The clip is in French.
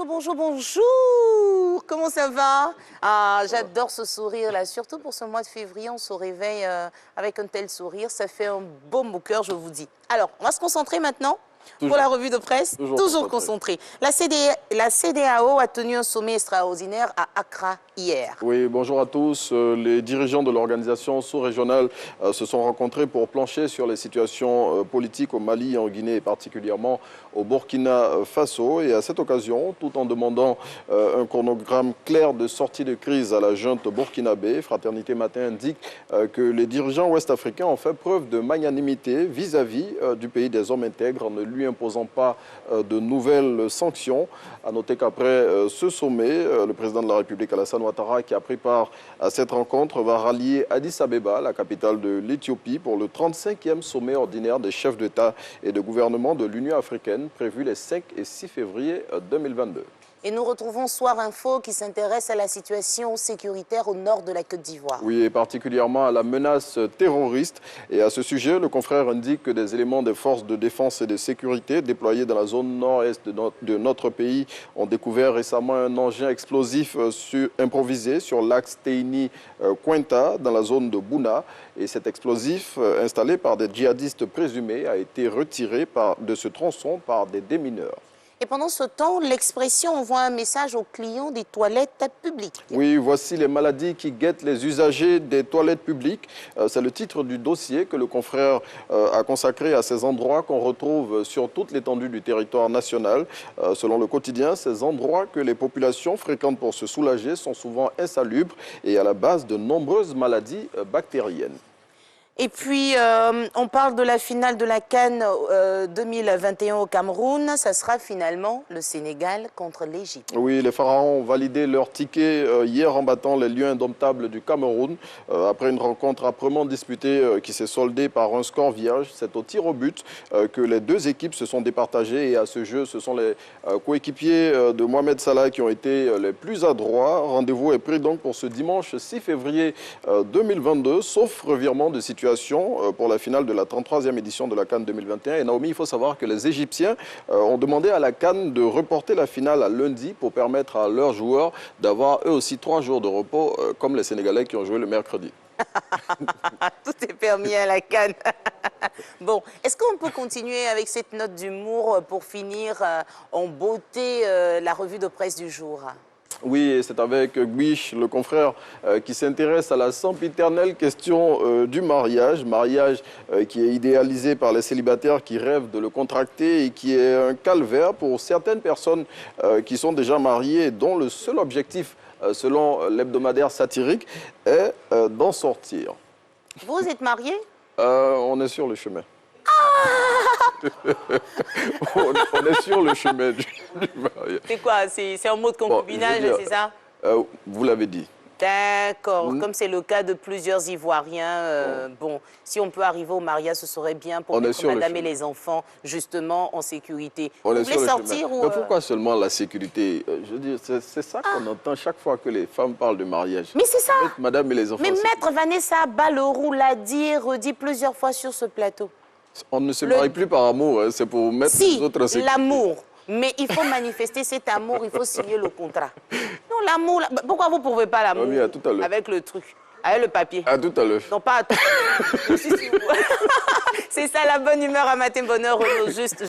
bonjour, bonjour, bonjour. Comment ça va? Ah, j'adore ce sourire-là, surtout pour ce mois de février. On se réveille avec un tel sourire. Ça fait un baume au cœur, je vous dis. Alors, on va se concentrer maintenant pour la revue de presse. Toujours concentré. La CEDEAO a tenu un sommet extraordinaire à Accra hier. Oui, bonjour à tous. Les dirigeants de l'organisation sous-régionale se sont rencontrés pour plancher sur les situations politiques au Mali, en Guinée et particulièrement au Burkina Faso. Et à cette occasion, tout en demandant un chronogramme clair de sortie de crise à la junte burkinabé, Fraternité Matin indique que les dirigeants ouest-africains ont fait preuve de magnanimité vis-à-vis du pays des hommes intègres en ne lui imposant pas de nouvelles sanctions. À noter qu'après ce sommet, le président de la République, Alassane Ouattara, qui a pris part à cette rencontre, va rallier Addis Abeba, la capitale de l'Éthiopie, pour le 35e sommet ordinaire des chefs d'État et de gouvernement de l'Union africaine, prévu les 5 et 6 février 2022. Et nous retrouvons Soir Info qui s'intéresse à la situation sécuritaire au nord de la Côte d'Ivoire. Oui, et particulièrement à la menace terroriste. Et à ce sujet, le confrère indique que des éléments des forces de défense et de sécurité déployés dans la zone nord-est de notre pays ont découvert récemment un engin explosif improvisé sur l'axe Teini-Kointa dans la zone de Bouna. Et cet explosif, installé par des djihadistes présumés, a été retiré de ce tronçon par des démineurs. Et pendant ce temps, l'Expression envoie un message aux clients des toilettes publiques. Oui, voici les maladies qui guettent les usagers des toilettes publiques. C'est le titre du dossier que le confrère a consacré à ces endroits qu'on retrouve sur toute l'étendue du territoire national. Selon le quotidien, ces endroits que les populations fréquentent pour se soulager sont souvent insalubres et à la base de nombreuses maladies bactériennes. Et puis, on parle de la finale de la CAN 2021 au Cameroun. Ça sera finalement le Sénégal contre l'Égypte. Oui, les Pharaons ont validé leur ticket hier en battant les Lions indomptables du Cameroun. Après une rencontre âprement disputée qui s'est soldée par un score vierge, c'est au tir au but que les deux équipes se sont départagées. Et à ce jeu, ce sont les coéquipiers de Mohamed Salah qui ont été les plus adroits. Rendez-vous est pris donc pour ce dimanche 6 février 2022, sauf revirement de situation pour la finale de la 33e édition de la CAN 2021. Et Naomi, il faut savoir que les Égyptiens ont demandé à la CAN de reporter la finale à lundi pour permettre à leurs joueurs d'avoir eux aussi 3 jours de repos, comme les Sénégalais qui ont joué le mercredi. Tout est permis à la CAN. Bon, est-ce qu'on peut continuer avec cette note d'humour pour finir en beauté la revue de presse du jour? Oui, c'est avec Guiche, le confrère, qui s'intéresse à la sempiternelle question du mariage. Mariage qui est idéalisé par les célibataires qui rêvent de le contracter et qui est un calvaire pour certaines personnes qui sont déjà mariées et dont le seul objectif, selon l'hebdomadaire satirique, est d'en sortir. Vous êtes marié? On est sur le chemin. On est sur le chemin du mariage. C'est quoi? C'est un mot de concubinage, bon, c'est ça? Vous l'avez dit. D'accord. Comme c'est le cas de plusieurs Ivoiriens, bon, si on peut arriver au mariage, ce serait bien pour mettre madame et les enfants, justement, en sécurité. Vous voulez sortir ou... Mais pourquoi seulement la sécurité? Je veux dire, c'est ça qu'on entend chaque fois que les femmes parlent de mariage. Mais c'est ça. Mettre madame et les enfants. Mais maître Vanessa Balleroux l'a dit et redit plusieurs fois sur ce plateau. On ne se marie plus par amour, hein, c'est pour mettre les autres en sécurité. L'amour. Mais il faut manifester cet amour, il faut signer le contrat. Non, l'amour, pourquoi vous ne pouvez pas l'amour avec le truc, avec le papier? À tout à l'heure. Non, pas à tout. C'est ça la bonne humeur à Matin Bonheur, juste.